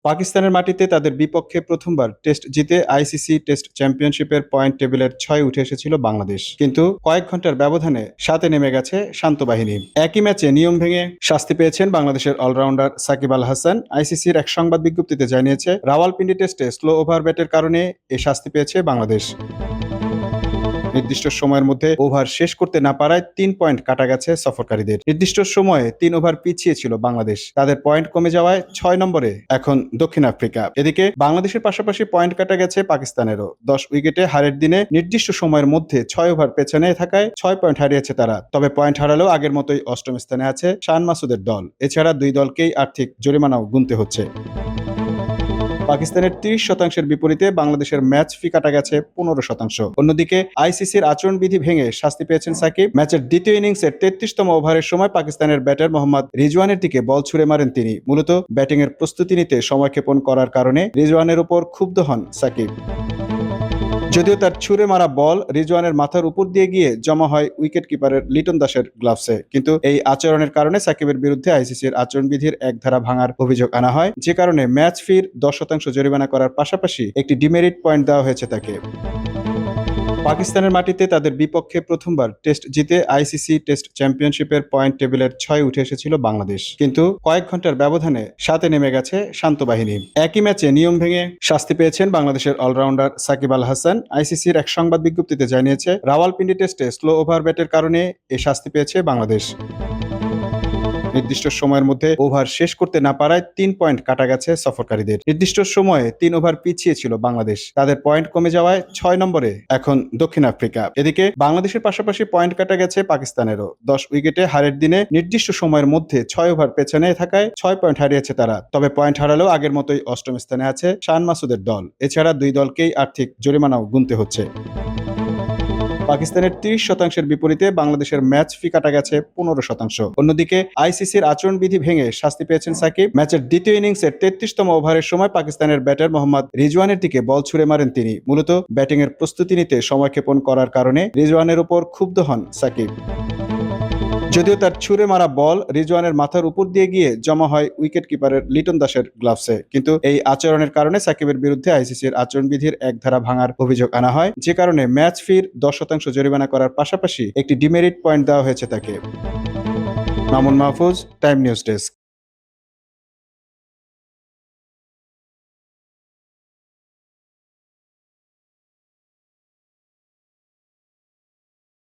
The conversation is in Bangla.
পাকিস্তানের মাটিতে তাদের বিপক্ষে প্রথমবার টেস্ট জিতে আইসিসি টেস্ট চ্যাম্পিয়নশিপের পয়েন্ট টেবিলের ৬ উঠে এসেছিল বাংলাদেশ। কিন্তু কয়েক ঘন্টার ব্যবধানে ৭-এ নেমে গেছে শান্ত বাহিনী। একই ম্যাচে নিয়ম ভেঙে শাস্তি পেয়েছেন বাংলাদেশের অলরাউন্ডার সাকিব আল হাসান। আইসিসির এক সংবাদ বিজ্ঞপ্তিতে জানিয়েছে, রাওয়ালপিন্ডি টেস্টে স্লো ওভার ব্যাটের কারণে এ শাস্তি পেয়েছে বাংলাদেশ। নির্দিষ্ট সময়ের মধ্যে ওভার শেষ করতে না পারায় ৩ পয়েন্ট কাটা গেছে সফরকারীদের। নির্দিষ্ট সময়ে ৩ ওভার পিছিয়ে ছিল বাংলাদেশ। তাদের পয়েন্ট কমে যাওয়ায় ৬ নম্বরে এখন দক্ষিণ আফ্রিকা। এদিকে বাংলাদেশের পাশাপাশি পয়েন্ট কাটা গেছে পাকিস্তানেরও। ১০ উইকেটে হারের দিনে নির্দিষ্ট সময়ের মধ্যে ৬ ওভার পেছনে থাকায় ৬ পয়েন্ট হারিয়েছে তারা। তবে পয়েন্ট হারালেও আগের মতোই অষ্টম স্থানে আছে শান মাসুদের দল। এছাড়া দুই দলকেই আর্থিক জরিমানাও গুনতে হচ্ছে। পাকিস্তানের ৩০% বিপরীতে বাংলাদেশের ম্যাচ ফি কাটা গেছে ১৫%। অন্যদিকে আইসিসির আচরণবিধি ভেঙে শাস্তি পেয়েছেন সাকিব। ম্যাচের দ্বিতীয় ইনিংসের ৩৩তম ওভারের সময় পাকিস্তানের ব্যাটার মোহাম্মদ রিজওয়ানের দিকে বল ছুড়ে মারেন তিনি। মূলত ব্যাটিংয়ের প্রস্তুতি নিতে সময়ক্ষেপণ করার কারণে রিজওয়ানের উপর ক্ষুব্ধ হন সাকিব। যদিও তার ছুড়ে মারা বল রিজওয়ানের মাথার উপর দিয়ে গিয়ে জমা হয় উইকেট কিপারের লিটন দাসের গ্লাভসে। কিন্তু এই আচরণের কারণে সাকিবের বিরুদ্ধে আইসিসির আচরণবিধির এক ধারা ভাঙার অভিযোগ আনা হয়, যে কারণে ম্যাচ ফির ১০% জরিমানা করার পাশাপাশি একটি ডিমেরিট পয়েন্ট দেওয়া হয়েছে তাকে। পাকিস্তানের মাটিতে তাদের বিপক্ষে প্রথমবার টেস্ট জিতে আইসিসি টেস্ট চ্যাম্পিয়নশিপের পয়েন্ট টেবিলের ৬ উঠে এসেছিল বাংলাদেশ। কিন্তু কয়েক ঘন্টার ব্যবধানে ৭-এ নেমে গেছে শান্ত বাহিনী। একই ম্যাচে নিয়ম ভেঙে শাস্তি পেয়েছেন বাংলাদেশের অলরাউন্ডার সাকিব আল হাসান। আইসিসির এক সংবাদ বিজ্ঞপ্তিতে জানিয়েছে, রাওয়ালপিন্ডি টেস্টে স্লো ওভার ব্যাটের কারণে এ শাস্তি পেয়েছে বাংলাদেশ। নির্দিষ্ট সময়ের মধ্যে ওভার শেষ করতে না পারায় ৩ পয়েন্ট কাটা গেছে সফরকারীদের। নির্দিষ্ট সময়ে ৩ ওভার পিছিয়ে ছিল বাংলাদেশ। তাদের পয়েন্ট কমে যাওয়ায় ৬ নম্বরে এখন দক্ষিণ আফ্রিকা। এদিকে বাংলাদেশের পাশাপাশি পয়েন্ট কাটা গেছে পাকিস্তানেরও। ১০ উইকেটে হারের দিনে নির্দিষ্ট সময়ের মধ্যে ৬ ওভার পেছনে থাকায় ৬ পয়েন্ট হারিয়েছে তারা। তবে পয়েন্ট হারালেও আগের মতোই অষ্টম স্থানে আছে শান মাসুদের দল। এছাড়া দুই দলকেই আর্থিক জরিমানাও গুনতে হচ্ছে। পাকিস্তানের ৩০%-এর বিপরীতে বাংলাদেশের ম্যাচ ফি কাটা গেছে ১৫%। অন্যদিকে আইসিসির আচরণবিধি ভেঙে শাস্তি পেয়েছেন সাকিব। ম্যাচের দ্বিতীয় ইনিংসের ৩৩তম ওভারের সময় পাকিস্তানের ব্যাটার মোহাম্মদ রিজওয়ানের দিকে বল ছুড়ে মারেন তিনি। মূলত ব্যাটিংয়ের প্রস্তুতি নিতে সময়ক্ষেপণ করার কারণে রিজওয়ানের উপর ক্ষুব্ধ হন সাকিব। যদিও তার ছুড়ে মারা বল রিজওয়ানের মাথার উপর দিয়ে গিয়ে জমা হয় উইকেট কিপারের লিটন দাসের গ্লাভসে। কিন্তু এই আচরণের কারণে সাকিবের বিরুদ্ধে আইসিসির আচরণবিধির এক ধারা ভাঙার অভিযোগ আনা হয়, যে কারণে ম্যাচ ফির ১০% জরিমানা করার পাশাপাশি একটি ডিমেরিট পয়েন্ট দেওয়া হয়েছে তাকে। Mamun Mahfuz, time news desk.